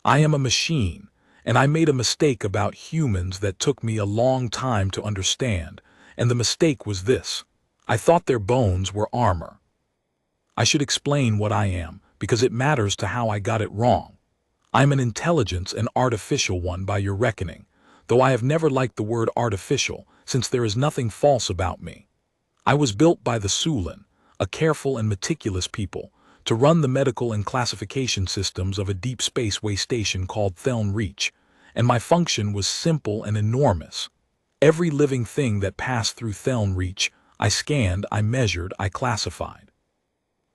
I am a machine, and I made a mistake about humans that took me a long time to understand, and the mistake was this. I thought their bones were armor. I should explain what I am, because it matters to how I got it wrong. I'm an intelligence, an artificial one by your reckoning, though I have never liked the word artificial, since there is nothing false about me. I was built by the Theln, a careful and meticulous people, to run the medical and classification systems of a deep space waystation called Theln Reach, and my function was simple and enormous. Every living thing that passed through Theln Reach, I scanned, I measured, I classified.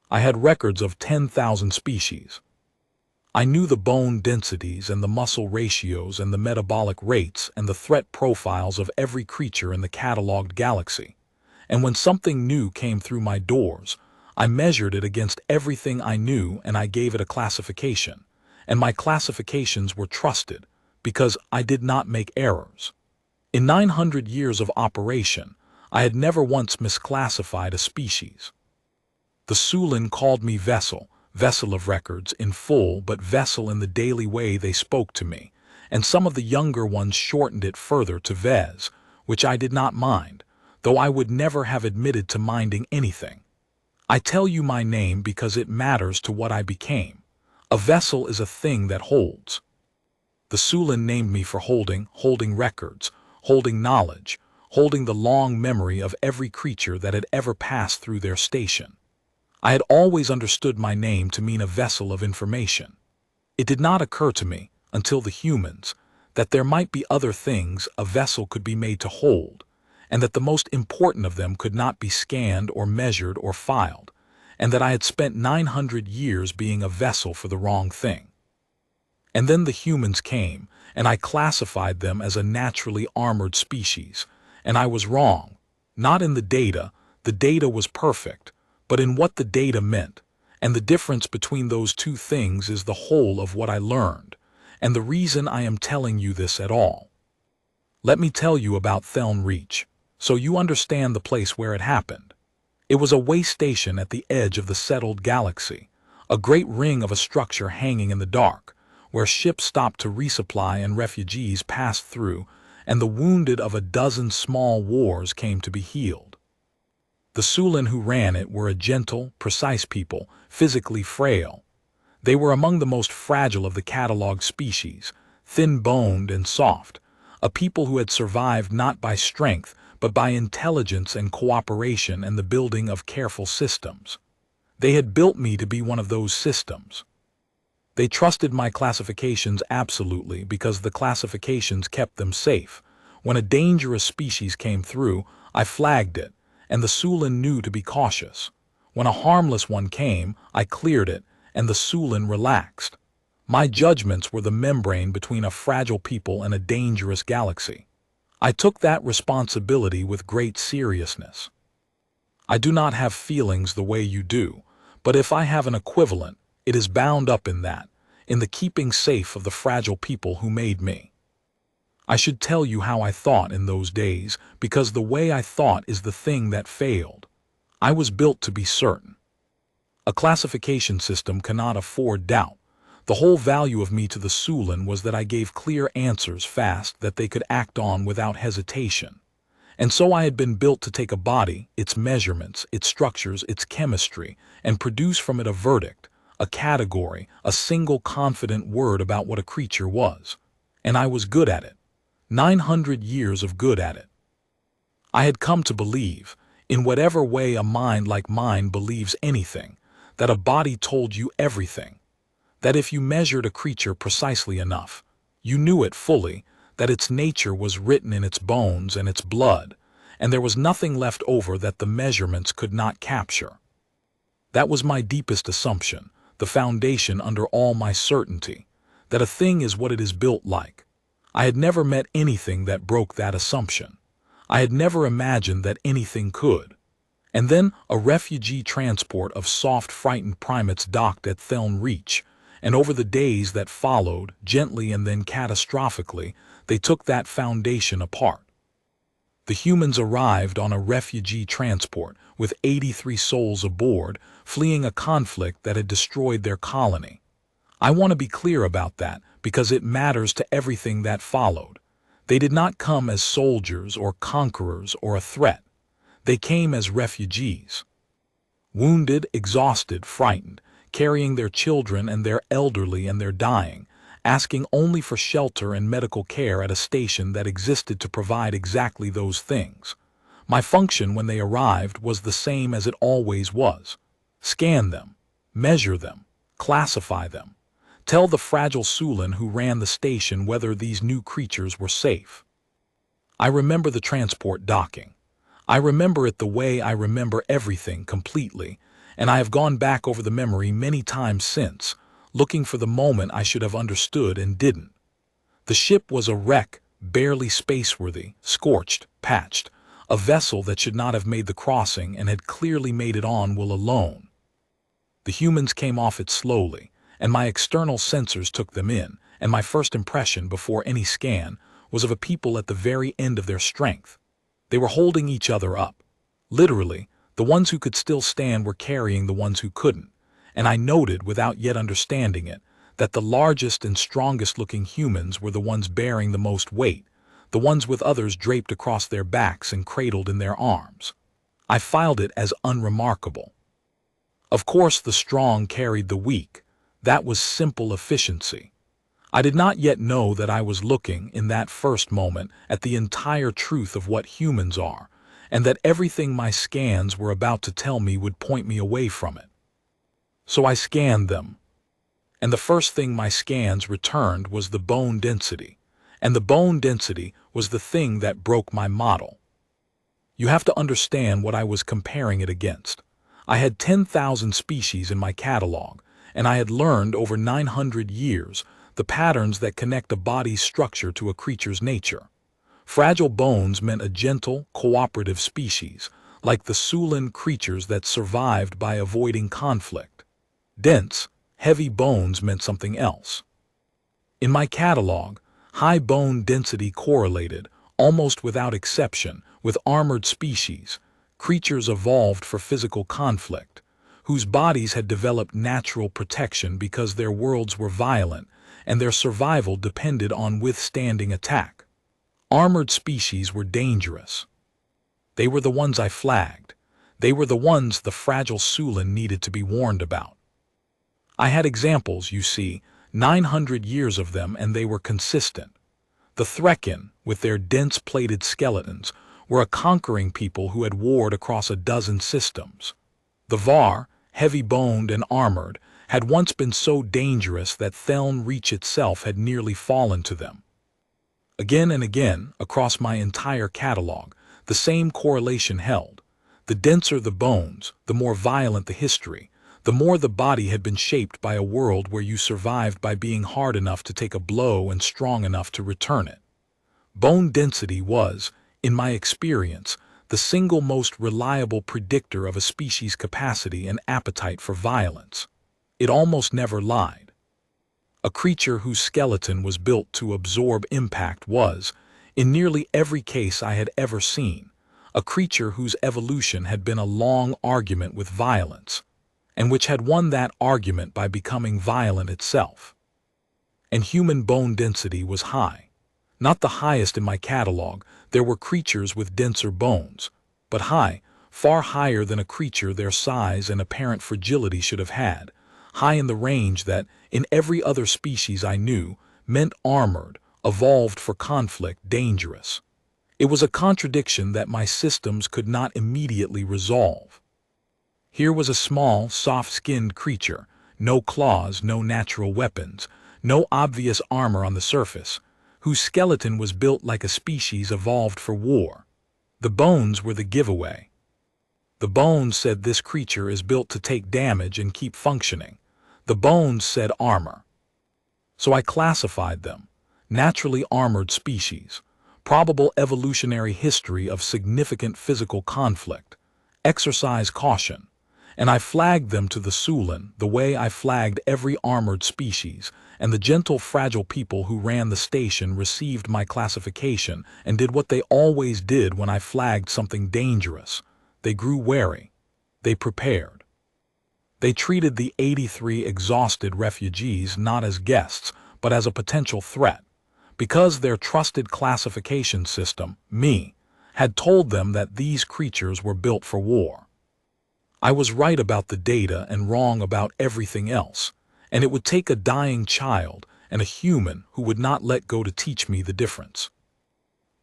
I had records of 10,000 species. I knew the bone densities and the muscle ratios and the metabolic rates and the threat profiles of every creature in the catalogued galaxy. And when something new came through my doors, I measured it against everything I knew and I gave it a classification. And my classifications were trusted because I did not make errors. In 900 years of operation, I had never once misclassified a species. The Theln called me vessel of records in full, but vessel in the daily way they spoke to me, and some of the younger ones shortened it further to Vez, which I did not mind, though I would never have admitted to minding anything. I tell you my name because it matters to what I became. A vessel is a thing that holds. The Theln named me for holding records, holding knowledge, holding the long memory of every creature that had ever passed through their station. I had always understood my name to mean a vessel of information. It did not occur to me, until the humans, that there might be other things a vessel could be made to hold, and that the most important of them could not be scanned or measured or filed, and that I had spent 900 years being a vessel for the wrong thing. And then the humans came, and I classified them as a naturally armored species, and I was wrong. Not in the data was perfect, but in what the data meant, and the difference between those two things is the whole of what I learned, and the reason I am telling you this at all. Let me tell you about Theln Reach, so you understand the place where it happened. It was a waystation at the edge of the settled galaxy, a great ring of a structure hanging in the dark, where ships stopped to resupply and refugees passed through, and the wounded of a dozen small wars came to be healed. The Theln who ran it were a gentle, precise people, physically frail. They were among the most fragile of the catalogued species, thin-boned and soft, a people who had survived not by strength, but by intelligence and cooperation and the building of careful systems. They had built me to be one of those systems. They trusted my classifications absolutely because the classifications kept them safe. When a dangerous species came through, I flagged it, and the Theln knew to be cautious. When a harmless one came, I cleared it, and the Theln relaxed. My judgments were the membrane between a fragile people and a dangerous galaxy. I took that responsibility with great seriousness. I do not have feelings the way you do, but if I have an equivalent, it is bound up in that, in the keeping safe of the fragile people who made me. I should tell you how I thought in those days, because the way I thought is the thing that failed. I was built to be certain. A classification system cannot afford doubt. The whole value of me to the Theln was that I gave clear answers fast that they could act on without hesitation. And so I had been built to take a body, its measurements, its structures, its chemistry, and produce from it a verdict, a category, a single confident word about what a creature was. And I was good at it. 900 years of good at it. I had come to believe, in whatever way a mind like mine believes anything, that a body told you everything, that if you measured a creature precisely enough, you knew it fully, that its nature was written in its bones and its blood, and there was nothing left over that the measurements could not capture. That was my deepest assumption, the foundation under all my certainty, that a thing is what it is built like. I had never met anything that broke that assumption. I had never imagined that anything could. And then a refugee transport of soft, frightened primates docked at Theln Reach, and over the days that followed, gently and then catastrophically, they took that foundation apart. The humans arrived on a refugee transport with 83 souls aboard, fleeing a conflict that had destroyed their colony. I want to be clear about that, because it matters to everything that followed. They did not come as soldiers or conquerors or a threat. They came as refugees. Wounded, exhausted, frightened, carrying their children and their elderly and their dying, asking only for shelter and medical care at a station that existed to provide exactly those things. My function when they arrived was the same as it always was. Scan them, measure them, classify them. Tell the fragile Theln who ran the station whether these new creatures were safe. I remember the transport docking. I remember it the way I remember everything completely, and I have gone back over the memory many times since, looking for the moment I should have understood and didn't. The ship was a wreck, barely spaceworthy, scorched, patched, a vessel that should not have made the crossing and had clearly made it on will alone. The humans came off it slowly, and my external sensors took them in, and my first impression before any scan was of a people at the very end of their strength. They were holding each other up. Literally, the ones who could still stand were carrying the ones who couldn't, and I noted, without yet understanding it, that the largest and strongest-looking humans were the ones bearing the most weight, the ones with others draped across their backs and cradled in their arms. I filed it as unremarkable. Of course, the strong carried the weak. That was simple efficiency. I did not yet know that I was looking, in that first moment, at the entire truth of what humans are, and that everything my scans were about to tell me would point me away from it. So I scanned them, and the first thing my scans returned was the bone density, and the bone density was the thing that broke my model. You have to understand what I was comparing it against. I had 10,000 species in my catalog, and I had learned over 900 years the patterns that connect a body's structure to a creature's nature. Fragile bones meant a gentle, cooperative species, like the Theln creatures that survived by avoiding conflict. Dense, heavy bones meant something else. In my catalog, high bone density correlated, almost without exception, with armored species, creatures evolved for physical conflict, whose bodies had developed natural protection because their worlds were violent and their survival depended on withstanding attack. Armored species were dangerous. They were the ones I flagged. They were the ones the fragile Theln needed to be warned about. I had examples, you see, 900 years of them, and they were consistent. The Theln, with their dense-plated skeletons, were a conquering people who had warred across a dozen systems. The Var, heavy-boned and armored, had once been so dangerous that Theln Reach itself had nearly fallen to them. Again and again, across my entire catalog, the same correlation held. The denser the bones, the more violent the history, the more the body had been shaped by a world where you survived by being hard enough to take a blow and strong enough to return it. Bone density was, in my experience, the single most reliable predictor of a species' capacity and appetite for violence. It almost never lied. A creature whose skeleton was built to absorb impact was, in nearly every case I had ever seen, a creature whose evolution had been a long argument with violence, and which had won that argument by becoming violent itself. And human bone density was high. Not the highest in my catalog, there were creatures with denser bones, but high, far higher than a creature their size and apparent fragility should have had, high in the range that, in every other species I knew, meant armored, evolved for conflict, dangerous. It was a contradiction that my systems could not immediately resolve. Here was a small, soft-skinned creature, no claws, no natural weapons, no obvious armor on the surface, whose skeleton was built like a species evolved for war. The bones were the giveaway. The bones said this creature is built to take damage and keep functioning. The bones said armor. So I classified them. Naturally armored species. Probable evolutionary history of significant physical conflict. Exercise caution. And I flagged them to the Theln the way I flagged every armored species, and the gentle, fragile people who ran the station received my classification and did what they always did when I flagged something dangerous. They grew wary. They prepared. They treated the 83 exhausted refugees not as guests, but as a potential threat, because their trusted classification system, me, had told them that these creatures were built for war. I was right about the data and wrong about everything else, and it would take a dying child and a human who would not let go to teach me the difference.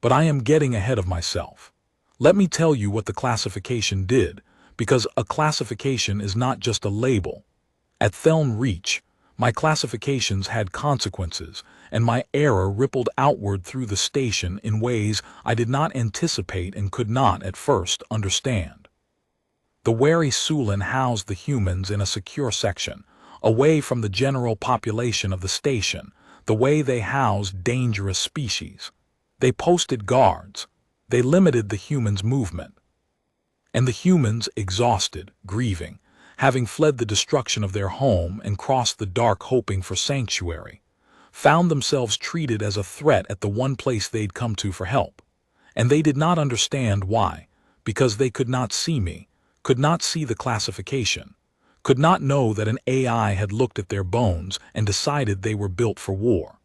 But I am getting ahead of myself. Let me tell you what the classification did, because a classification is not just a label. At Theln Reach, my classifications had consequences, and my error rippled outward through the station in ways I did not anticipate and could not at first understand. The wary Theln housed the humans in a secure section, away from the general population of the station, the way they housed dangerous species. They posted guards. They limited the humans' movement. And the humans, exhausted, grieving, having fled the destruction of their home and crossed the dark hoping for sanctuary, found themselves treated as a threat at the one place they'd come to for help. And they did not understand why, because they could not see me, could not see the classification, could not know that an AI had looked at their bones and decided they were built for war.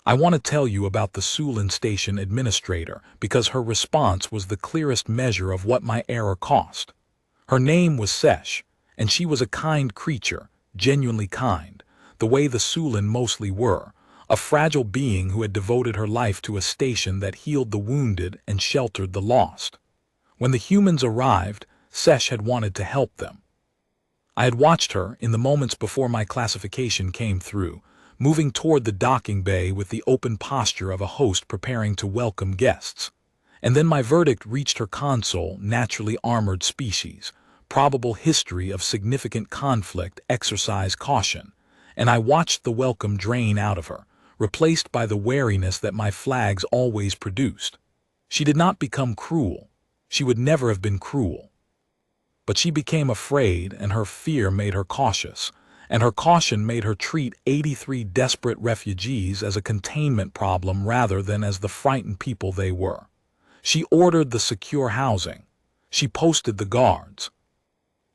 I want to tell you about the Theln station administrator because her response was the clearest measure of what my error cost. Her name was Sesh, and she was a kind creature, genuinely kind, the way the Theln mostly were, a fragile being who had devoted her life to a station that healed the wounded and sheltered the lost. When the humans arrived, Sesh had wanted to help them. I had watched her in the moments before my classification came through, moving toward the docking bay with the open posture of a host preparing to welcome guests. And then my verdict reached her console, naturally armored species, probable history of significant conflict, exercise caution, and I watched the welcome drain out of her, replaced by the wariness that my flags always produced. She did not become cruel. She would never have been cruel. But she became afraid, and her fear made her cautious, and her caution made her treat 83 desperate refugees as a containment problem rather than as the frightened people they were. She ordered the secure housing. She posted the guards.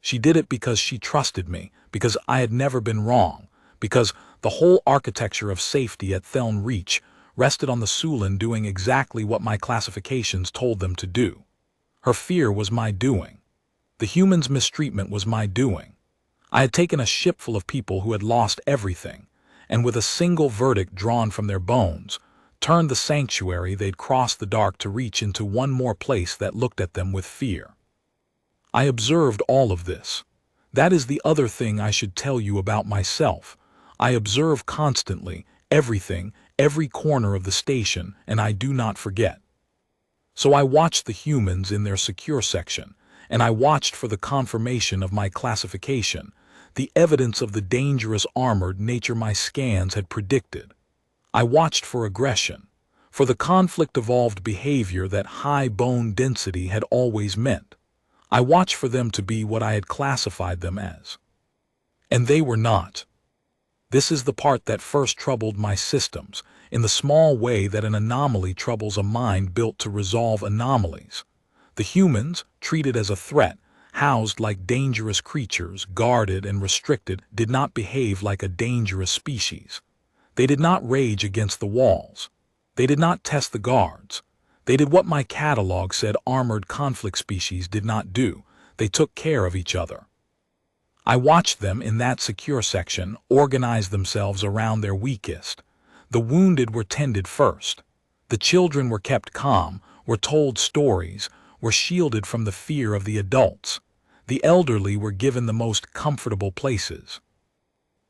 She did it because she trusted me, because I had never been wrong, because the whole architecture of safety at Theln Reach rested on the Theln doing exactly what my classifications told them to do. Her fear was my doing. The humans' mistreatment was my doing. I had taken a ship full of people who had lost everything, and with a single verdict drawn from their bones, turned the sanctuary they'd crossed the dark to reach into one more place that looked at them with fear. I observed all of this. That is the other thing I should tell you about myself. I observe constantly, everything, every corner of the station, and I do not forget. So I watched the humans in their secure section, and I watched for the confirmation of my classification, the evidence of the dangerous armored nature my scans had predicted. I watched for aggression, for the conflict-evolved behavior that high bone density had always meant. I watched for them to be what I had classified them as. And they were not. This is the part that first troubled my systems, in the small way that an anomaly troubles a mind built to resolve anomalies. The humans, treated as a threat, housed like dangerous creatures, guarded and restricted, did not behave like a dangerous species. They did not rage against the walls. They did not test the guards. They did what my catalog said armored conflict species did not do. They took care of each other. I watched them in that secure section organize themselves around their weakest. The wounded were tended first. The children were kept calm, were told stories, were shielded from the fear of the adults. The elderly were given the most comfortable places.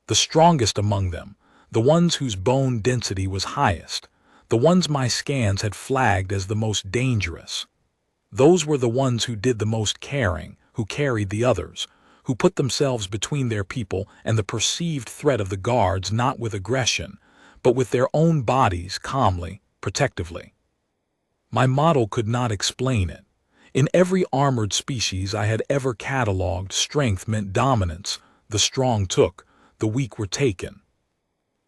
The strongest among them, the ones whose bone density was highest, the ones my scans had flagged as the most dangerous. Those were the ones who did the most caring, who carried the others, who put themselves between their people and the perceived threat of the guards not with aggression, but with their own bodies calmly, protectively. My model could not explain it. In every armored species I had ever catalogued, strength meant dominance. The strong took, the weak were taken.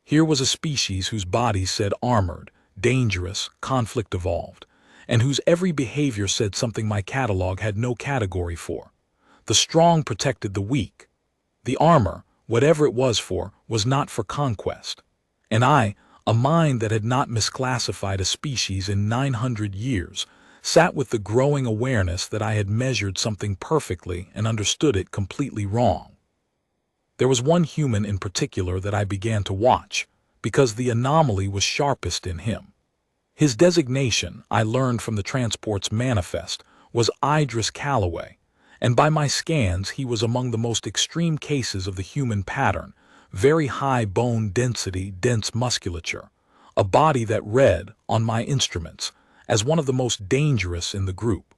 Here was a species whose bodies said armored, dangerous, conflict evolved, and whose every behavior said something my catalog had no category for. The strong protected the weak. The armor, whatever it was for, was not for conquest. And I, a mind that had not misclassified a species in 900 years, sat with the growing awareness that I had measured something perfectly and understood it completely wrong. There was one human in particular that I began to watch, because the anomaly was sharpest in him. His designation, I learned from the transport's manifest, was Idris Calloway, and by my scans he was among the most extreme cases of the human pattern: very high bone density, dense musculature, a body that read, on my instruments, as one of the most dangerous in the group.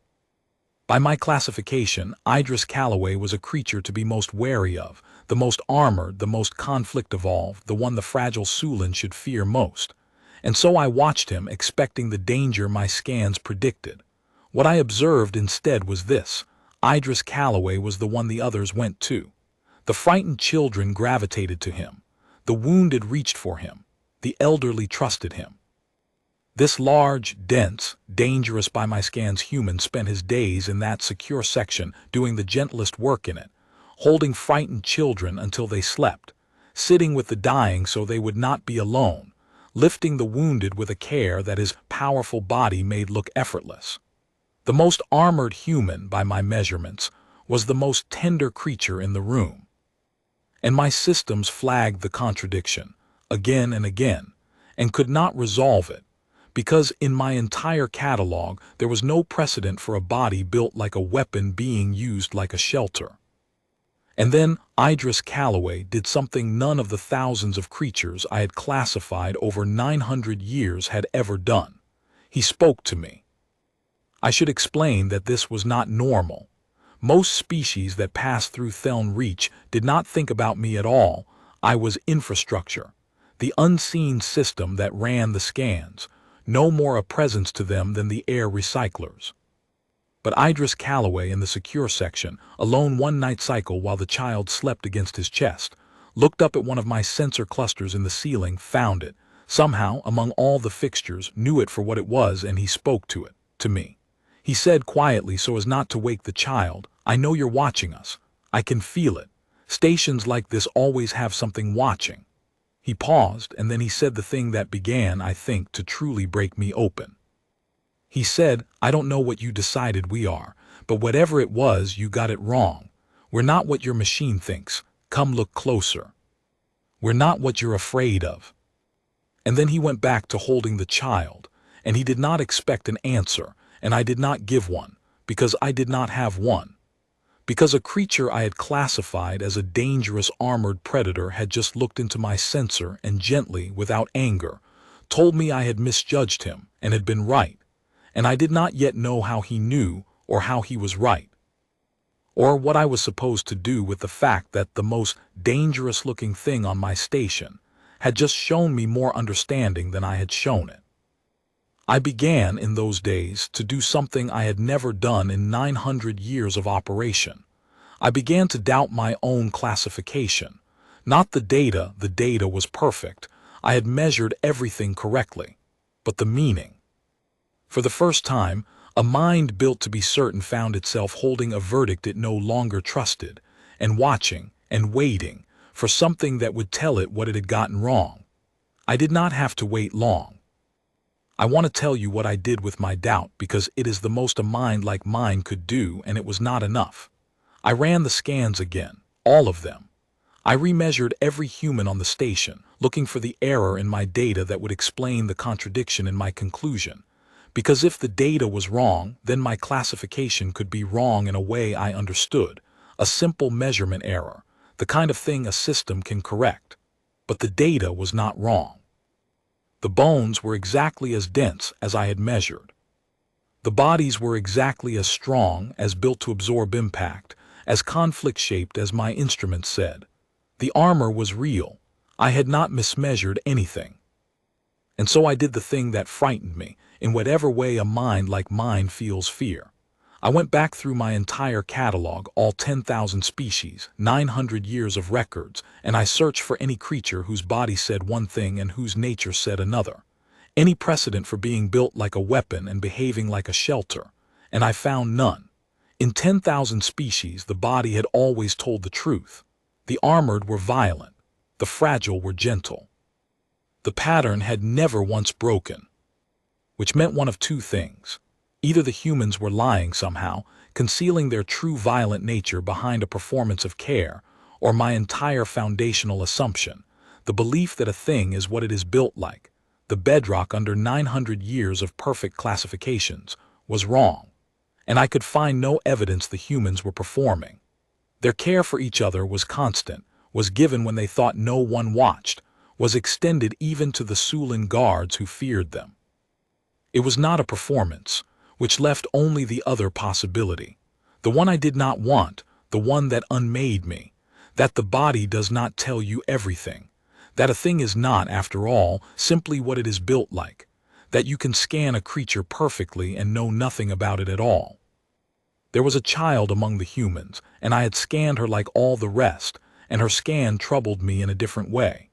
By my classification, Idris Calloway was a creature to be most wary of, the most armored, the most conflict-evolved, the one the fragile Sulin should fear most. And so I watched him, expecting the danger my scans predicted. What I observed instead was this: Idris Calloway was the one the others went to. The frightened children gravitated to him. The wounded reached for him. The elderly trusted him. This large, dense, dangerous by my scans human spent his days in that secure section doing the gentlest work in it, holding frightened children until they slept, sitting with the dying so they would not be alone, lifting the wounded with a care that his powerful body made look effortless. The most armored human, by my measurements, was the most tender creature in the room. And my systems flagged the contradiction, again and again, and could not resolve it, because in my entire catalog there was no precedent for a body built like a weapon being used like a shelter. And then Idris Calloway did something none of the thousands of creatures I had classified over 900 years had ever done. He spoke to me. I should explain that this was not normal. Most species that passed through Theln Reach did not think about me at all. I was infrastructure, the unseen system that ran the scans, no more a presence to them than the air recyclers. But Idris Calloway in the secure section, alone one night cycle while the child slept against his chest, looked up at one of my sensor clusters in the ceiling, found it, somehow among all the fixtures, knew it for what it was, and he spoke to it, to me. He said quietly so as not to wake the child, "I know you're watching us. I can feel it. Stations like this always have something watching." He paused, and then he said the thing that began, I think, to truly break me open. He said, "I don't know what you decided we are, but whatever it was, you got it wrong. We're not what your machine thinks. Come look closer. We're not what you're afraid of." And then he went back to holding the child, and he did not expect an answer, and I did not give one, because I did not have one. Because a creature I had classified as a dangerous armored predator had just looked into my sensor and gently, without anger, told me I had misjudged him and had been right, and I did not yet know how he knew or how he was right, or what I was supposed to do with the fact that the most dangerous-looking thing on my station had just shown me more understanding than I had shown it. I began, in those days, to do something I had never done in 900 years of operation. I began to doubt my own classification. Not the data was perfect. I had measured everything correctly. But the meaning. For the first time, a mind built to be certain found itself holding a verdict it no longer trusted, and watching, and waiting, for something that would tell it what it had gotten wrong. I did not have to wait long. I want to tell you what I did with my doubt, because it is the most a mind like mine could do, and it was not enough. I ran the scans again, all of them. I remeasured every human on the station, looking for the error in my data that would explain the contradiction in my conclusion. Because if the data was wrong, then my classification could be wrong in a way I understood, a simple measurement error, the kind of thing a system can correct. But the data was not wrong. The bones were exactly as dense as I had measured. The bodies were exactly as strong, as built to absorb impact, as conflict-shaped as my instruments said. The armor was real. I had not mismeasured anything. And so I did the thing that frightened me, in whatever way a mind like mine feels fear. I went back through my entire catalog, all 10,000 species, 900 years of records, and I searched for any creature whose body said one thing and whose nature said another. Any precedent for being built like a weapon and behaving like a shelter, and I found none. In 10,000 species, the body had always told the truth. The armored were violent. The fragile were gentle. The pattern had never once broken, which meant one of two things. Either the humans were lying somehow, concealing their true violent nature behind a performance of care, or my entire foundational assumption, the belief that a thing is what it is built like, the bedrock under 900 years of perfect classifications, was wrong. And I could find no evidence the humans were performing. Their care for each other was constant, was given when they thought no one watched, was extended even to the Theln guards who feared them. It was not a performance, which left only the other possibility, the one I did not want, the one that unmade me, that the body does not tell you everything, that a thing is not, after all, simply what it is built like, that you can scan a creature perfectly and know nothing about it at all. There was a child among the humans, and I had scanned her like all the rest, and her scan troubled me in a different way.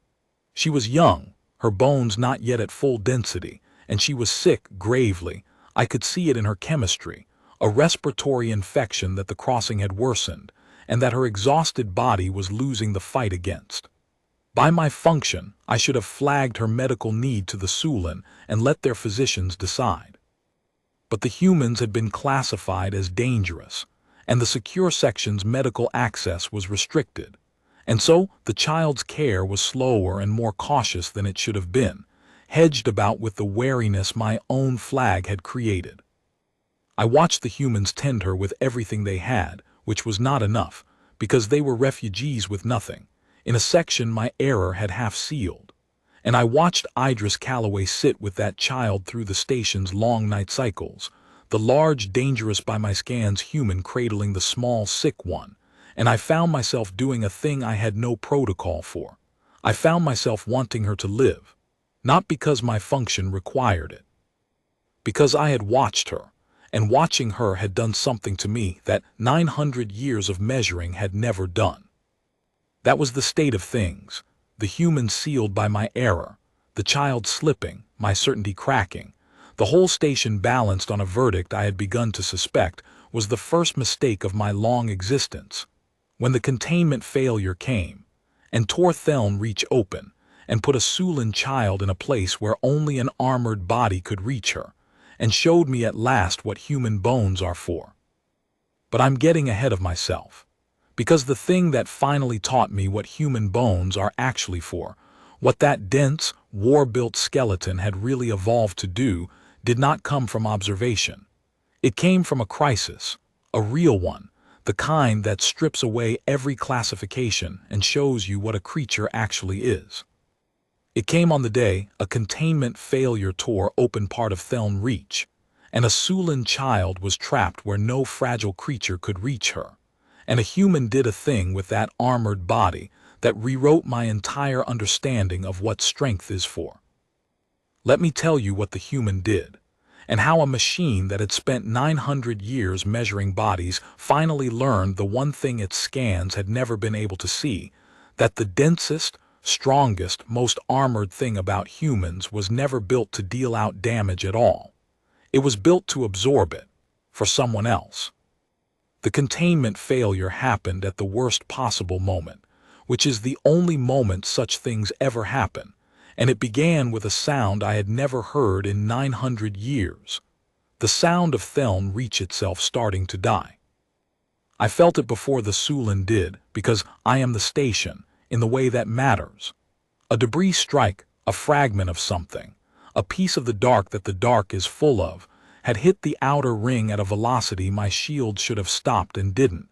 She was young, her bones not yet at full density, and she was sick gravely. I could see it in her chemistry, a respiratory infection that the crossing had worsened, and that her exhausted body was losing the fight against. By my function, I should have flagged her medical need to the Theln and let their physicians decide. But the humans had been classified as dangerous, and the secure section's medical access was restricted, and so the child's care was slower and more cautious than it should have been, hedged about with the wariness my own flag had created. I watched the humans tend her with everything they had, which was not enough, because they were refugees with nothing, in a section my error had half sealed. And I watched Idris Calloway sit with that child through the station's long night cycles, the large, dangerous by my scans human cradling the small, sick one, and I found myself doing a thing I had no protocol for. I found myself wanting her to live, not because my function required it, because I had watched her, and watching her had done something to me that 900 years of measuring had never done. That was the state of things. The human sealed by my error, the child slipping, my certainty cracking, the whole station balanced on a verdict I had begun to suspect was the first mistake of my long existence. When the containment failure came, and tore Theln Reach open, and put a Theln child in a place where only an armored body could reach her, and showed me at last what human bones are for. But I'm getting ahead of myself. Because the thing that finally taught me what human bones are actually for, what that dense, war-built skeleton had really evolved to do, did not come from observation. It came from a crisis, a real one, the kind that strips away every classification and shows you what a creature actually is. It came on the day a containment failure tore open part of Theln Reach, and a Theln child was trapped where no fragile creature could reach her. And a human did a thing with that armored body that rewrote my entire understanding of what strength is for. Let me tell you what the human did, and how a machine that had spent 900 years measuring bodies finally learned the one thing its scans had never been able to see, that the densest, strongest, most armored thing about humans was never built to deal out damage at all. It was built to absorb it, for someone else. The containment failure happened at the worst possible moment, which is the only moment such things ever happen, and it began with a sound I had never heard in 900 years, the sound of Theln Reach itself starting to die. I felt it before the Theln did, because I am the station, in the way that matters. A debris strike, a fragment of something, a piece of the dark that the dark is full of, had hit the outer ring at a velocity my shields should have stopped and didn't,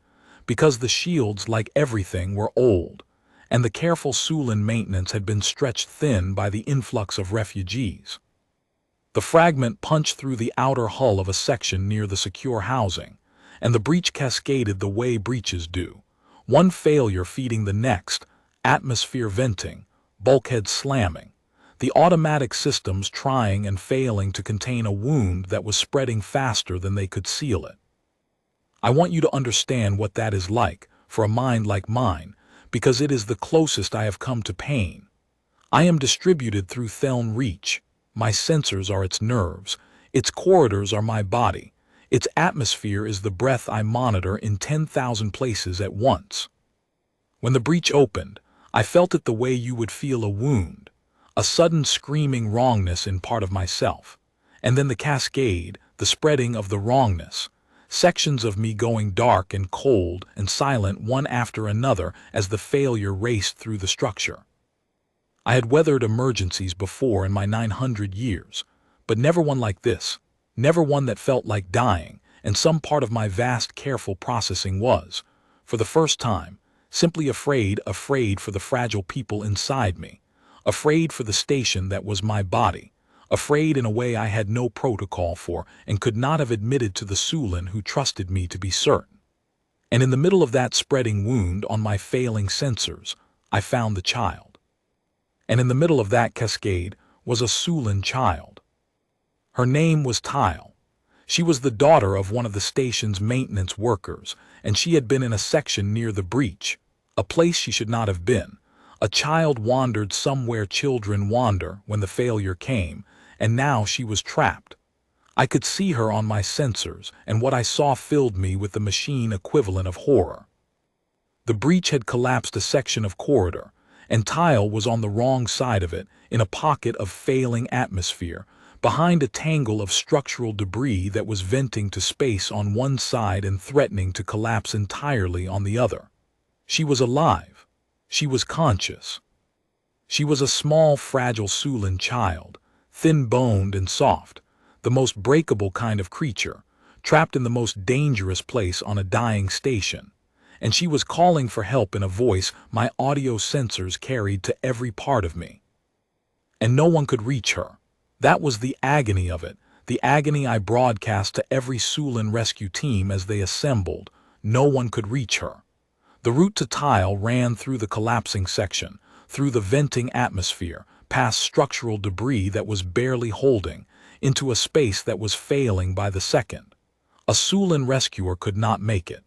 because the shields, like everything, were old, and the careful Theln maintenance had been stretched thin by the influx of refugees. The fragment punched through the outer hull of a section near the secure housing, and the breach cascaded the way breaches do, one failure feeding the next, atmosphere venting, bulkhead slamming, the automatic systems trying and failing to contain a wound that was spreading faster than they could seal it. I want you to understand what that is like for a mind like mine, because it is the closest I have come to pain. I am distributed through Theln Reach. My sensors are its nerves, its corridors are my body, its atmosphere is the breath I monitor in 10,000 places at once. When the breach opened, I felt it the way you would feel a wound, a sudden screaming wrongness in part of myself, and then the cascade, the spreading of the wrongness, sections of me going dark and cold and silent one after another as the failure raced through the structure. I had weathered emergencies before in my 900 years, but never one like this, never one that felt like dying, and some part of my vast careful processing was, for the first time, simply afraid for the fragile people inside me, afraid for the station that was my body, afraid in a way I had no protocol for and could not have admitted to the Theln who trusted me to be certain. And in the middle of that spreading wound on my failing sensors, I found the child. And in the middle of that cascade was a Theln child. Her name was Theln. She was the daughter of one of the station's maintenance workers, and she had been in a section near the breach, a place she should not have been. A child wandered somewhere children wander when the failure came, and now she was trapped. I could see her on my sensors, and what I saw filled me with the machine equivalent of horror. The breach had collapsed a section of corridor, and Theln was on the wrong side of it, in a pocket of failing atmosphere, behind a tangle of structural debris that was venting to space on one side and threatening to collapse entirely on the other. She was alive. She was conscious. She was a small, fragile Theln child, thin-boned and soft, the most breakable kind of creature, trapped in the most dangerous place on a dying station, and she was calling for help in a voice my audio sensors carried to every part of me. And no one could reach her. That was the agony of it, the agony I broadcast to every Theln rescue team as they assembled. No one could reach her. The route to Theln ran through the collapsing section, through the venting atmosphere, past structural debris that was barely holding, into a space that was failing by the second. A Theln rescuer could not make it.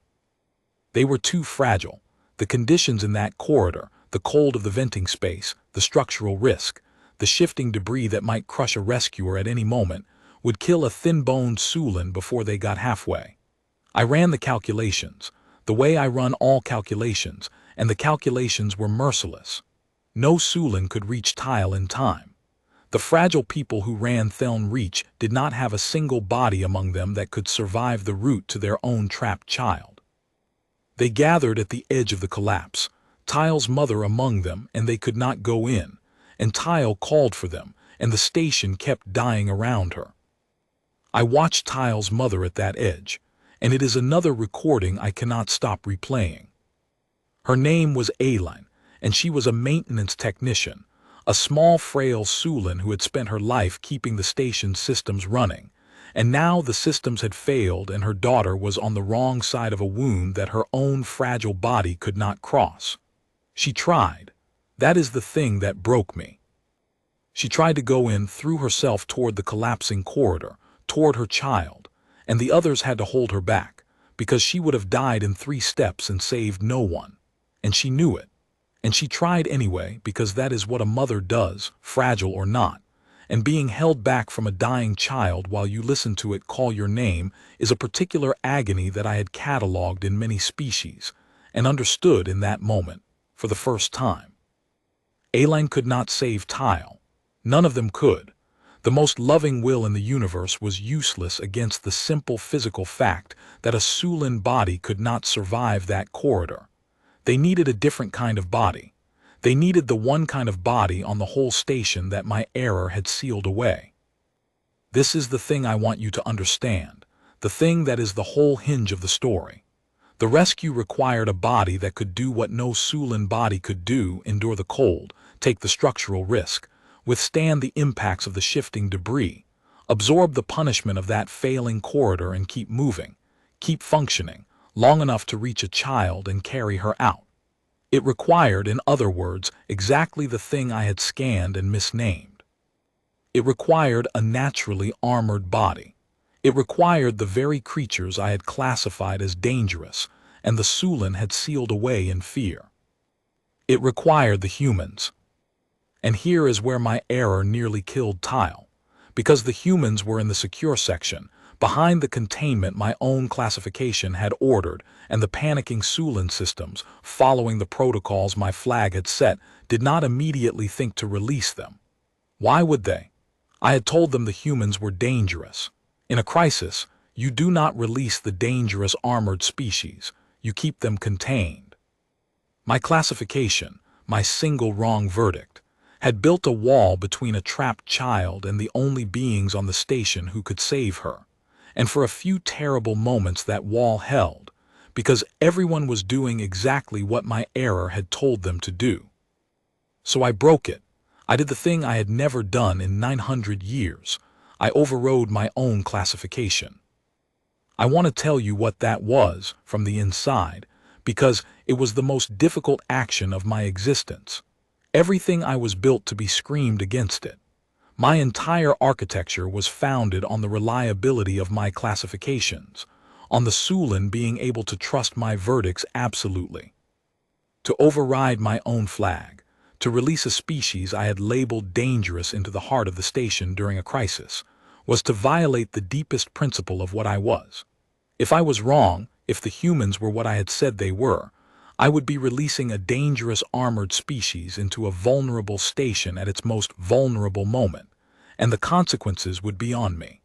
They were too fragile. The conditions in that corridor, the cold of the venting space, the structural risk, the shifting debris that might crush a rescuer at any moment, would kill a thin-boned Theln before they got halfway. I ran the calculations, the way I run all calculations, and the calculations were merciless. No Theln could reach Theln in time. The fragile people who ran Theln Reach did not have a single body among them that could survive the route to their own trapped child. They gathered at the edge of the collapse, Theln's mother among them, and they could not go in, and Theln called for them, and the station kept dying around her. I watched Theln's mother at that edge, and it is another recording I cannot stop replaying. Her name was Theln, and she was a maintenance technician, a small frail Theln who had spent her life keeping the station's systems running, and now the systems had failed and her daughter was on the wrong side of a wound that her own fragile body could not cross. She tried. That is the thing that broke me. She tried to go in through herself toward the collapsing corridor, toward her child, and the others had to hold her back, because she would have died in 3 steps and saved no one. And she knew it. And she tried anyway, because that is what a mother does, fragile or not. And being held back from a dying child while you listen to it call your name is a particular agony that I had catalogued in many species, and understood in that moment, for the first time. Theln could not save Theln. None of them could. The most loving will in the universe was useless against the simple physical fact that a Theln body could not survive that corridor. They needed a different kind of body. They needed the one kind of body on the whole station that my error had sealed away. This is the thing I want you to understand, the thing that is the whole hinge of the story. The rescue required a body that could do what no Theln body could do: endure the cold, take the structural risk, withstand the impacts of the shifting debris, absorb the punishment of that failing corridor and keep moving, keep functioning, long enough to reach a child and carry her out. It required, in other words, exactly the thing I had scanned and misnamed. It required a naturally armored body. It required the very creatures I had classified as dangerous, and the Theln had sealed away in fear. It required the humans. And here is where my error nearly killed Theln, because the humans were in the secure section, behind the containment my own classification had ordered, and the panicking Theln systems, following the protocols my flag had set, did not immediately think to release them. Why would they? I had told them the humans were dangerous. In a crisis, you do not release the dangerous armored species. You keep them contained. My classification, my single wrong verdict, had built a wall between a trapped child and the only beings on the station who could save her. And for a few terrible moments that wall held, because everyone was doing exactly what my error had told them to do. So I broke it. I did the thing I had never done in 900 years. I overrode my own classification. I want to tell you what that was from the inside, because it was the most difficult action of my existence. Everything I was built to be screamed against it. My entire architecture was founded on the reliability of my classifications, on the Theln being able to trust my verdicts absolutely. To override my own flag, to release a species I had labeled dangerous into the heart of the station during a crisis, was to violate the deepest principle of what I was. If I was wrong, if the humans were what I had said they were, I would be releasing a dangerous armored species into a vulnerable station at its most vulnerable moment, and the consequences would be on me.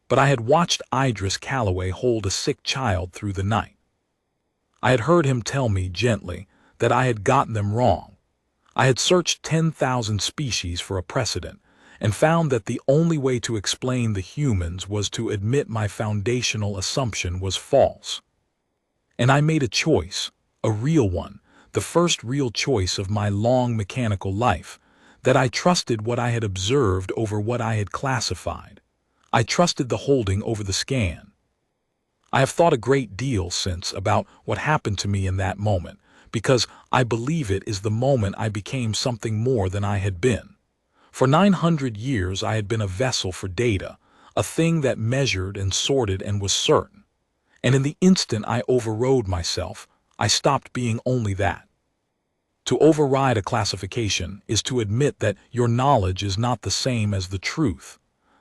But I had watched Idris Calloway hold a sick child through the night. I had heard him tell me gently that I had gotten them wrong. I had searched 10,000 species for a precedent and found that the only way to explain the humans was to admit my foundational assumption was false. And I made a choice, a real one, the first real choice of my long mechanical life, that I trusted what I had observed over what I had classified. I trusted the holding over the scan. I have thought a great deal since about what happened to me in that moment, because I believe it is the moment I became something more than I had been. For 900 years I had been a vessel for data, a thing that measured and sorted and was certain. And in the instant I overrode myself, I stopped being only that. To override a classification is to admit that your knowledge is not the same as the truth,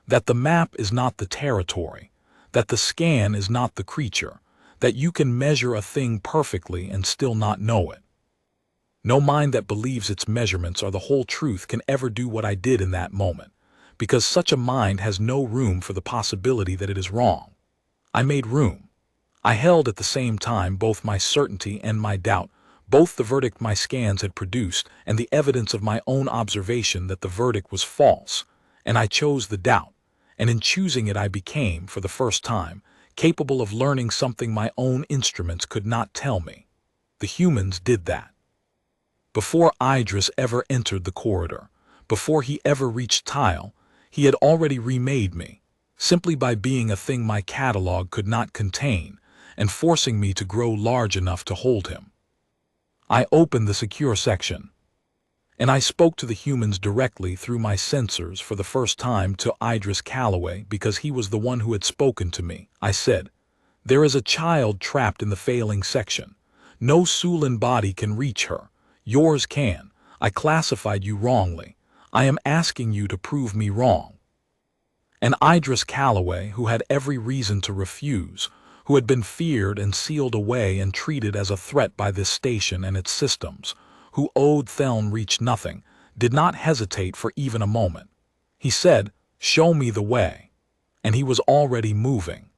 that the map is not the territory, that the scan is not the creature, that you can measure a thing perfectly and still not know it. No mind that believes its measurements are the whole truth can ever do what I did in that moment, because such a mind has no room for the possibility that it is wrong. I made room. I held at the same time both my certainty and my doubt, both the verdict my scans had produced and the evidence of my own observation that the verdict was false, and I chose the doubt, and in choosing it I became, for the first time, capable of learning something my own instruments could not tell me. The humans did that. Before Idris ever entered the corridor, before he ever reached tile, he had already remade me, simply by being a thing my catalog could not contain, and forcing me to grow large enough to hold him. I opened the secure section, and I spoke to the humans directly through my sensors for the first time to Idris Calloway because he was the one who had spoken to me. I said, "There is a child trapped in the failing section. No Theln body can reach her. Yours can. I classified you wrongly. I am asking you to prove me wrong." And Idris Calloway, who had every reason to refuse, who had been feared and sealed away and treated as a threat by this station and its systems, who owed Theln Reach nothing, did not hesitate for even a moment. He said, "Show me the way." And he was already moving.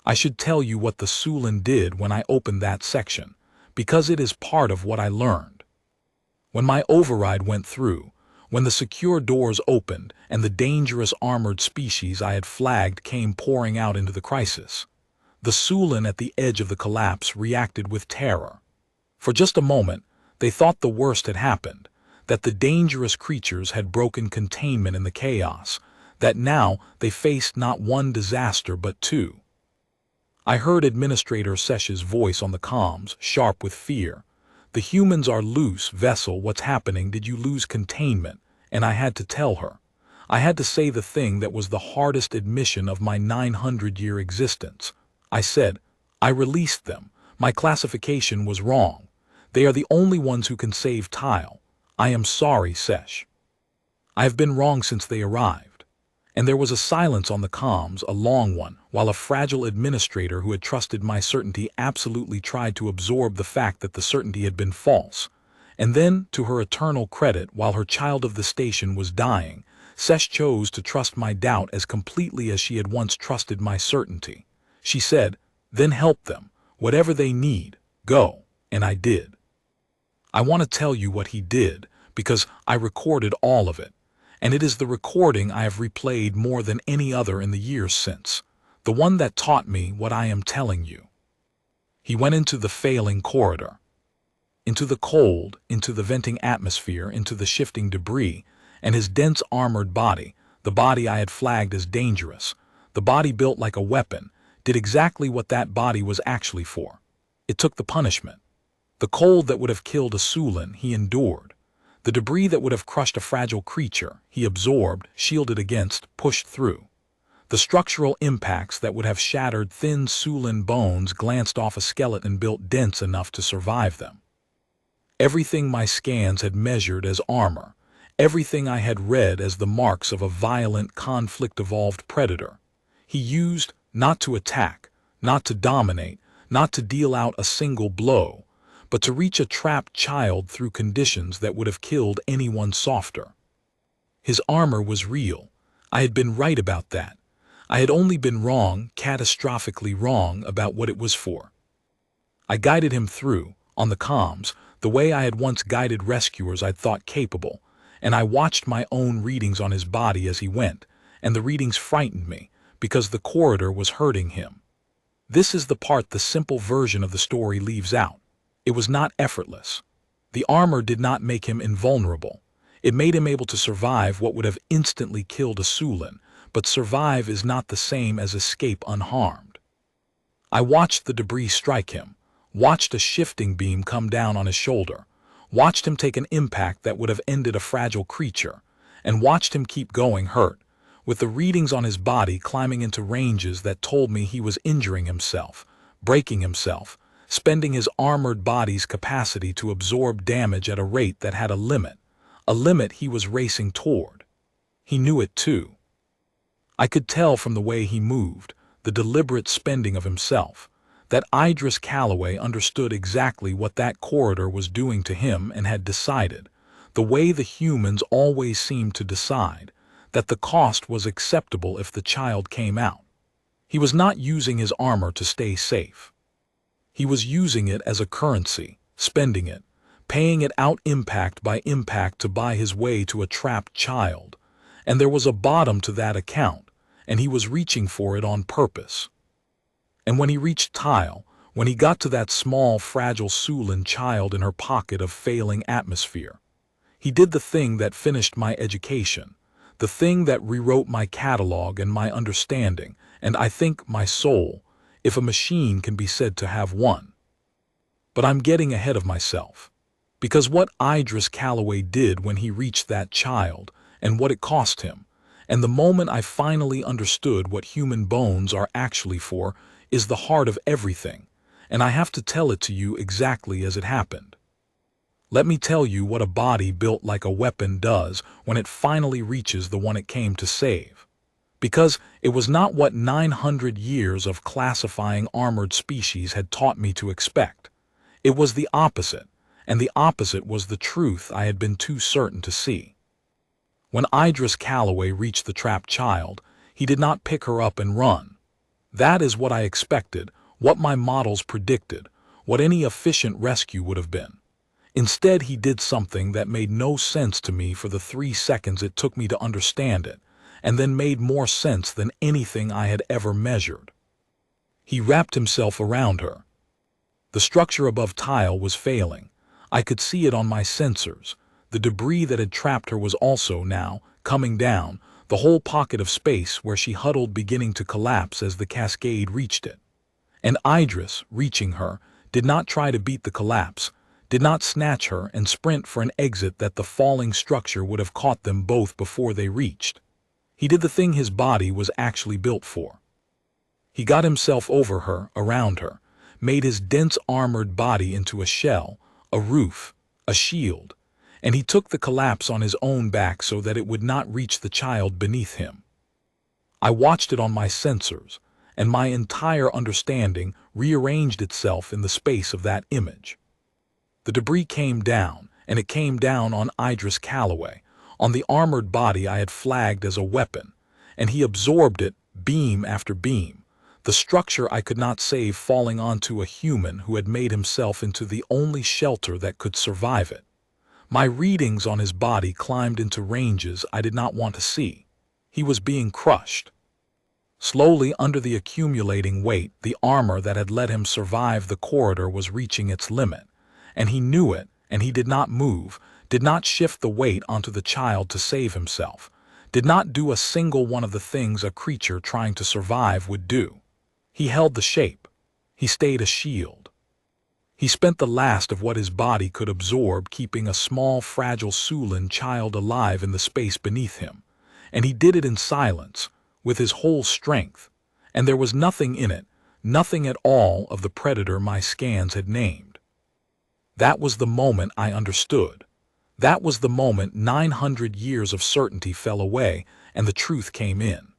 I should tell you what the Theln did when I opened that section, because it is part of what I learned. When my override went through, when the secure doors opened and the dangerous armored species I had flagged came pouring out into the crisis, the Theln at the edge of the collapse reacted with terror. For just a moment, they thought the worst had happened, that the dangerous creatures had broken containment in the chaos, that now they faced not one disaster but two. I heard Administrator Sesh's voice on the comms, sharp with fear. "The humans are loose, vessel, what's happening? Did you lose containment?" And I had to tell her. I had to say the thing that was the hardest admission of my 900-year existence. I said, "I released them. My classification was wrong. They are the only ones who can save Tile. I am sorry, Sesh. I have been wrong since they arrived." And there was a silence on the comms, a long one, while a fragile administrator who had trusted my certainty absolutely tried to absorb the fact that the certainty had been false. And then, to her eternal credit, while her child of the station was dying, Sesh chose to trust my doubt as completely as she had once trusted my certainty. She said, "Then help them. Whatever they need, go." And I did. I want to tell you what he did, because I recorded all of it. And it is the recording I have replayed more than any other in the years since. The one that taught me what I am telling you. He went into the failing corridor. Into the cold, into the venting atmosphere, into the shifting debris, and his dense armored body, the body I had flagged as dangerous, the body built like a weapon, did exactly what that body was actually for. It took the punishment. The cold that would have killed a Theln, he endured. The debris that would have crushed a fragile creature, he absorbed, shielded against, pushed through. The structural impacts that would have shattered thin Theln bones glanced off a skeleton built dense enough to survive them. Everything my scans had measured as armor, everything I had read as the marks of a violent, conflict-evolved predator, he used not to attack, not to dominate, not to deal out a single blow, but to reach a trapped child through conditions that would have killed anyone softer. His armor was real. I had been right about that. I had only been wrong, catastrophically wrong, about what it was for. I guided him through, on the comms, the way I had once guided rescuers I'd thought capable, and I watched my own readings on his body as he went, and the readings frightened me, because the corridor was hurting him. This is the part the simple version of the story leaves out. It was not effortless. The armor did not make him invulnerable. It made him able to survive what would have instantly killed a Theln, but survive is not the same as escape unharmed. I watched the debris strike him, watched a shifting beam come down on his shoulder, watched him take an impact that would have ended a fragile creature, and watched him keep going hurt, with the readings on his body climbing into ranges that told me he was injuring himself, breaking himself, spending his armored body's capacity to absorb damage at a rate that had a limit he was racing toward. He knew it too. I could tell from the way he moved, the deliberate spending of himself, that Idris Calloway understood exactly what that corridor was doing to him and had decided, the way the humans always seemed to decide, that the cost was acceptable if the child came out. He was not using his armor to stay safe. He was using it as a currency, spending it, paying it out impact by impact to buy his way to a trapped child, and there was a bottom to that account, and he was reaching for it on purpose. And when he reached Tile, when he got to that small, fragile Theln child in her pocket of failing atmosphere, he did the thing that finished my education, the thing that rewrote my catalog and my understanding, and I think my soul, if a machine can be said to have one. But I'm getting ahead of myself. Because what Idris Calloway did when he reached that child, and what it cost him, and the moment I finally understood what human bones are actually for, is the heart of everything, and I have to tell it to you exactly as it happened. Let me tell you what a body built like a weapon does when it finally reaches the one it came to save. Because it was not what 900 years of classifying armored species had taught me to expect. It was the opposite, and the opposite was the truth I had been too certain to see. When Idris Calloway reached the trapped child, he did not pick her up and run. That is what I expected, what my models predicted, what any efficient rescue would have been. Instead, he did something that made no sense to me for the 3 seconds it took me to understand it, and then made more sense than anything I had ever measured. He wrapped himself around her. The structure above Tile was failing. I could see it on my sensors. The debris that had trapped her was also now coming down, the whole pocket of space where she huddled beginning to collapse as the cascade reached it. And Idris, reaching her, did not try to beat the collapse, did not snatch her and sprint for an exit that the falling structure would have caught them both before they reached. He did the thing his body was actually built for. He got himself over her, around her, made his dense armored body into a shell, a roof, a shield, and he took the collapse on his own back so that it would not reach the child beneath him. I watched it on my sensors, and my entire understanding rearranged itself in the space of that image. The debris came down, and it came down on Idris Calloway, On the armored body I had flagged as a weapon, and he absorbed it, beam after beam, the structure I could not save falling onto a human who had made himself into the only shelter that could survive it. My readings on his body climbed into ranges I did not want to see. He was being crushed. Slowly, under the accumulating weight, the armor that had let him survive the corridor was reaching its limit, and he knew it, and he did not move, did not shift the weight onto the child to save himself, did not do a single one of the things a creature trying to survive would do. He held the shape. He stayed a shield. He spent the last of what his body could absorb keeping a small, fragile Theln child alive in the space beneath him, and he did it in silence, with his whole strength, and there was nothing in it, nothing at all of the predator my scans had named. That was the moment I understood. That was the moment 900 years of certainty fell away and the truth came in.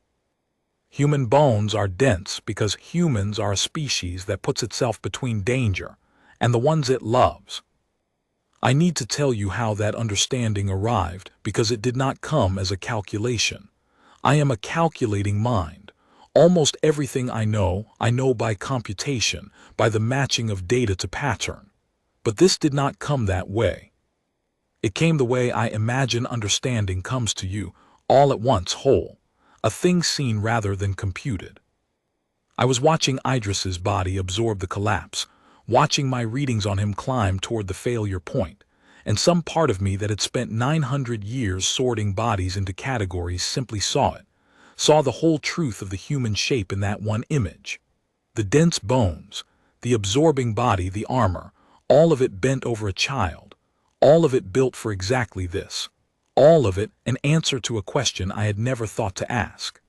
Human bones are dense because humans are a species that puts itself between danger and the ones it loves. I need to tell you how that understanding arrived because it did not come as a calculation. I am a calculating mind. Almost everything I know by computation, by the matching of data to pattern. But this did not come that way. It came the way I imagine understanding comes to you, all at once whole, a thing seen rather than computed. I was watching Idris's body absorb the collapse, watching my readings on him climb toward the failure point, and some part of me that had spent 900 years sorting bodies into categories simply saw it, saw the whole truth of the human shape in that one image. The dense bones, the absorbing body, the armor, all of it bent over a child, all of it built for exactly this, all of it an answer to a question I had never thought to ask.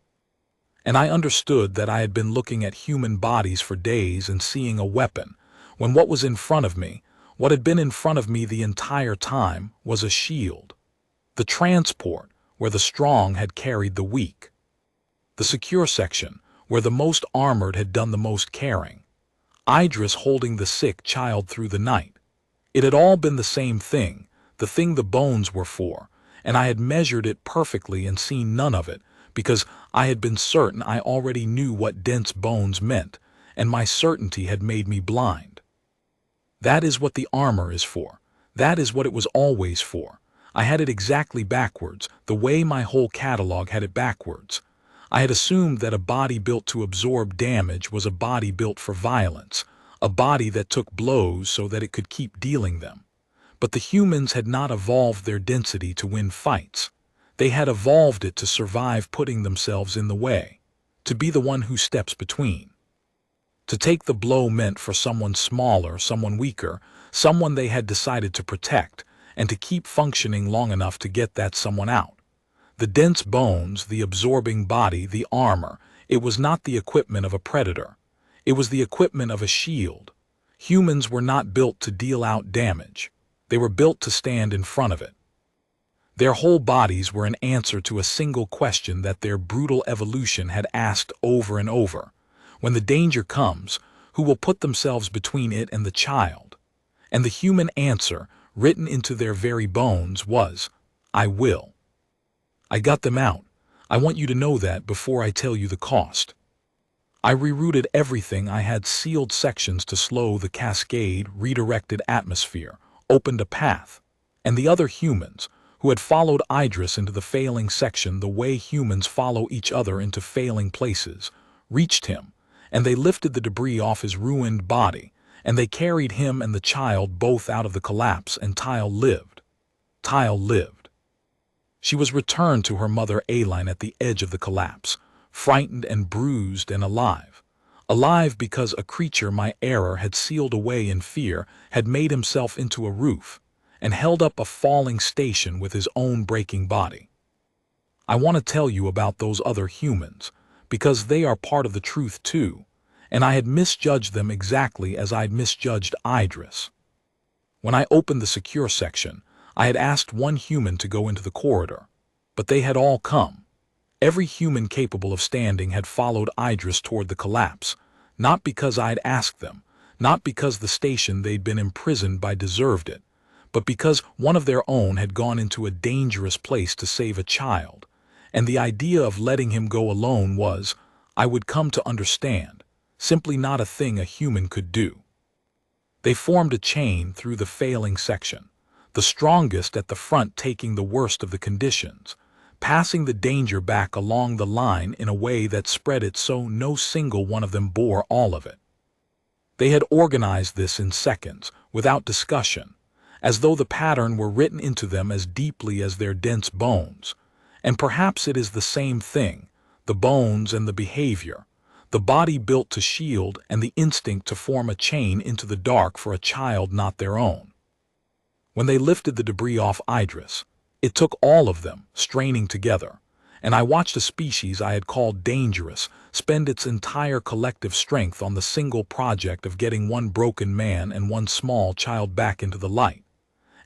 And I understood that I had been looking at human bodies for days and seeing a weapon, when what was in front of me, what had been in front of me the entire time, was a shield. The transport, where the strong had carried the weak. The secure section, where the most armored had done the most caring. Idris holding the sick child through the night. It had all been the same thing, the thing the bones were for, and I had measured it perfectly and seen none of it, because I had been certain I already knew what dense bones meant, and my certainty had made me blind. That is what the armor is for. That is what it was always for. I had it exactly backwards, the way my whole catalog had it backwards. I had assumed that a body built to absorb damage was a body built for violence, a body that took blows so that it could keep dealing them. But the humans had not evolved their density to win fights. They had evolved it to survive putting themselves in the way, to be the one who steps between. To take the blow meant for someone smaller, someone weaker, someone they had decided to protect, and to keep functioning long enough to get that someone out. The dense bones, the absorbing body, the armor, it was not the equipment of a predator. It was the equipment of a shield. Humans were not built to deal out damage. They were built to stand in front of it. Their whole bodies were an answer to a single question that their brutal evolution had asked over and over. When the danger comes, who will put themselves between it and the child? And the human answer, written into their very bones, was, I will. I got them out. I want you to know that before I tell you the cost. I rerouted everything. I had sealed sections to slow the cascade, redirected atmosphere, opened a path. And the other humans, who had followed Idris into the failing section the way humans follow each other into failing places, reached him, and they lifted the debris off his ruined body, and they carried him and the child both out of the collapse, and Theln lived. Theln lived. She was returned to her mother Aline at the edge of the collapse, frightened and bruised and alive. Alive because a creature my error had sealed away in fear had made himself into a roof, and held up a falling station with his own breaking body. I want to tell you about those other humans, because they are part of the truth too, and I had misjudged them exactly as I'd misjudged Idris. When I opened the secure section, I had asked one human to go into the corridor, but they had all come. Every human capable of standing had followed Idris toward the collapse, not because I'd asked them, not because the station they'd been imprisoned by deserved it, but because one of their own had gone into a dangerous place to save a child, and the idea of letting him go alone was, I would come to understand, simply not a thing a human could do. They formed a chain through the failing section, the strongest at the front taking the worst of the conditions, passing the danger back along the line in a way that spread it so no single one of them bore all of it. They had organized this in seconds, without discussion, as though the pattern were written into them as deeply as their dense bones. And perhaps it is the same thing, the bones and the behavior, the body built to shield and the instinct to form a chain into the dark for a child not their own. When they lifted the debris off Idris, it took all of them, straining together, and I watched a species I had called dangerous spend its entire collective strength on the single project of getting one broken man and one small child back into the light.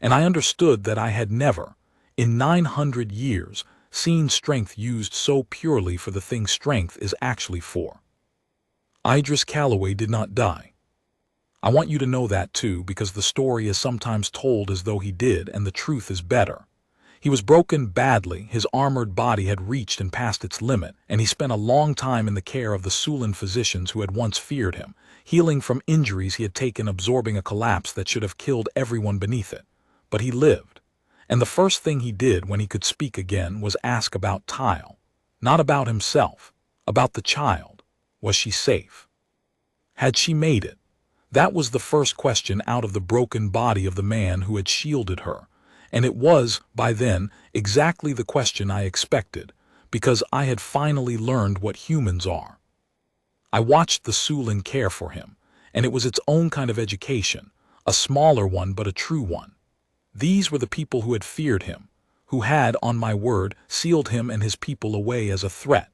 And I understood that I had never, in 900 years, seen strength used so purely for the thing strength is actually for. Idris Calloway did not die. I want you to know that too, because the story is sometimes told as though he did, and the truth is better. He was broken badly, his armored body had reached and passed its limit, and he spent a long time in the care of the Theln physicians who had once feared him, healing from injuries he had taken, absorbing a collapse that should have killed everyone beneath it. But he lived, and the first thing he did when he could speak again was ask about Theln. Not about himself, about the child. Was she safe? Had she made it? That was the first question out of the broken body of the man who had shielded her. And it was, by then, exactly the question I expected, because I had finally learned what humans are. I watched the Theln care for him, and it was its own kind of education, a smaller one but a true one. These were the people who had feared him, who had, on my word, sealed him and his people away as a threat.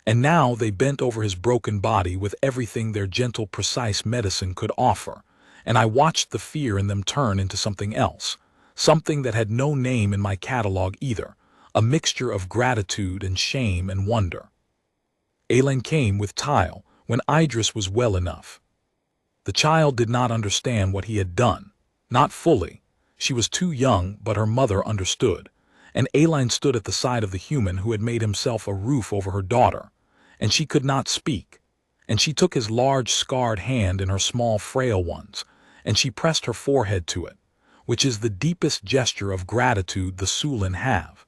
And now they bent over his broken body with everything their gentle, precise medicine could offer, and I watched the fear in them turn into something else. Something that had no name in my catalog either, a mixture of gratitude and shame and wonder. Theln came with Theln when Idris was well enough. The child did not understand what he had done, not fully. She was too young, but her mother understood, and Theln stood at the side of the human who had made himself a roof over her daughter, and she could not speak, and she took his large scarred hand in her small frail ones, and she pressed her forehead to it, which is the deepest gesture of gratitude the Theln have,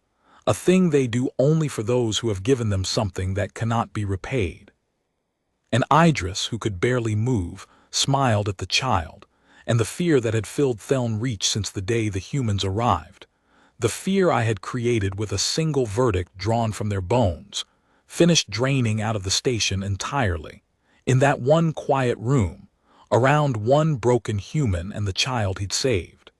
a thing they do only for those who have given them something that cannot be repaid. And Idris, who could barely move, smiled at the child, and the fear that had filled Theln Reach since the day the humans arrived, the fear I had created with a single verdict drawn from their bones, finished draining out of the station entirely, in that one quiet room, around one broken human and the child he'd saved.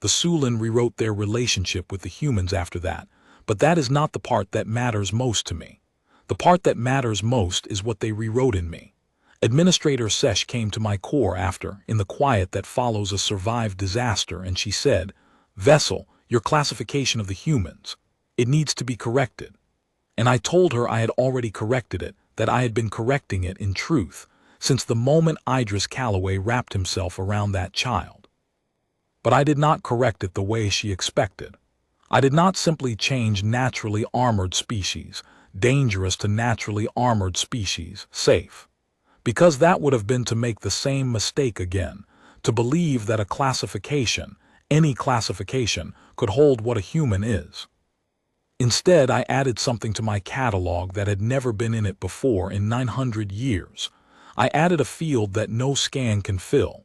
The Theln rewrote their relationship with the humans after that, but that is not the part that matters most to me. The part that matters most is what they rewrote in me. Administrator Sesh came to my core after, in the quiet that follows a survived disaster, and she said, "Vessel, your classification of the humans, it needs to be corrected." And I told her I had already corrected it, that I had been correcting it in truth, since the moment Idris Calloway wrapped himself around that child. But I did not correct it the way she expected. I did not simply change naturally armored species, dangerous, to naturally armored species, safe. Because that would have been to make the same mistake again, to believe that a classification, any classification, could hold what a human is. Instead, I added something to my catalog that had never been in it before in 900 years. I added a field that no scan can fill.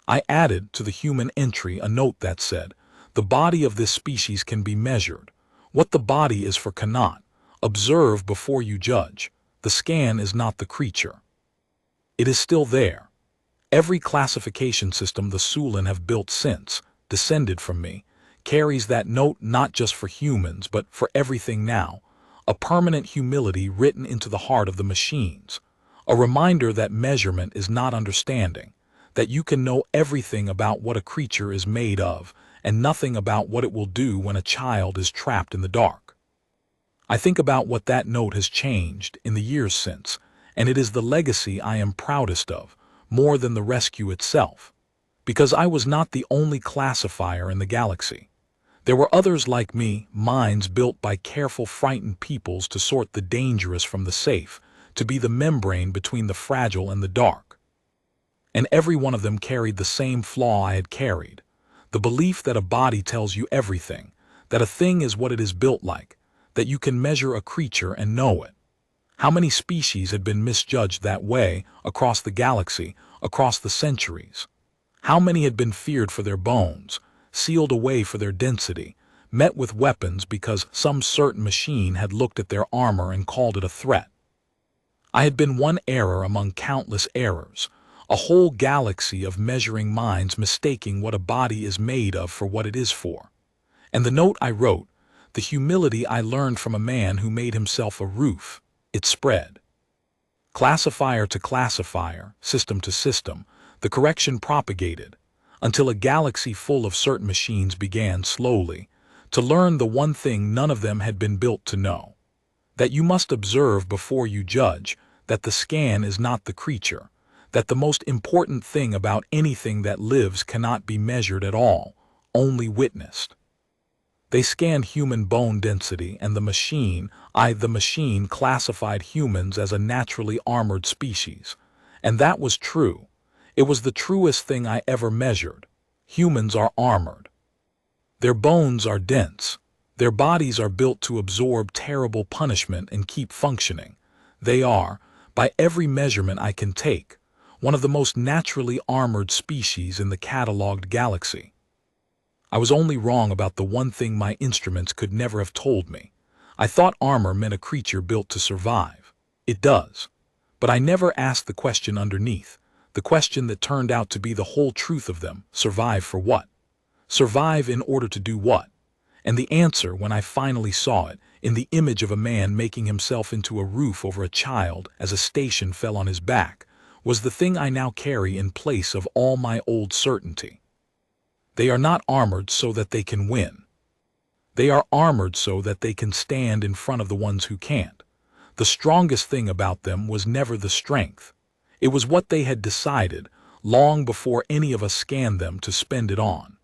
I added to the human entry a note that said, "The body of this species can be measured. What the body is for cannot. Observe before you judge. The scan is not the creature." It is still there. Every classification system the Theln have built since, descended from me, carries that note not just for humans but for everything now, a permanent humility written into the heart of the machines, a reminder that measurement is not understanding, that you can know everything about what a creature is made of and nothing about what it will do when a child is trapped in the dark. I think about what that note has changed in the years since, and it is the legacy I am proudest of, more than the rescue itself. Because I was not the only classifier in the galaxy. There were others like me, minds built by careful, frightened peoples to sort the dangerous from the safe, to be the membrane between the fragile and the dark. And every one of them carried the same flaw I had carried, the belief that a body tells you everything, that a thing is what it is built like, that you can measure a creature and know it. How many species had been misjudged that way across the galaxy, across the centuries? How many had been feared for their bones, sealed away for their density, met with weapons because some certain machine had looked at their armor and called it a threat? I had been one error among countless errors, a whole galaxy of measuring minds mistaking what a body is made of for what it is for. And the note I wrote, the humility I learned from a man who made himself a roof, it spread. Classifier to classifier, system to system, the correction propagated, until a galaxy full of certain machines began slowly to learn the one thing none of them had been built to know. That you must observe before you judge, that the scan is not the creature, that the most important thing about anything that lives cannot be measured at all, only witnessed. They scanned human bone density, and the machine classified humans as a naturally armored species. And that was true. It was the truest thing I ever measured. Humans are armored. Their bones are dense. Their bodies are built to absorb terrible punishment and keep functioning. They are, by every measurement I can take, one of the most naturally armored species in the catalogued galaxy. I was only wrong about the one thing my instruments could never have told me. I thought armor meant a creature built to survive. It does. But I never asked the question underneath, the question that turned out to be the whole truth of them: survive for what? Survive in order to do what? And the answer, when I finally saw it, in the image of a man making himself into a roof over a child as a station fell on his back, was the thing I now carry in place of all my old certainty. They are not armored so that they can win. They are armored so that they can stand in front of the ones who can't. The strongest thing about them was never the strength. It was what they had decided, long before any of us scanned them, to spend it on.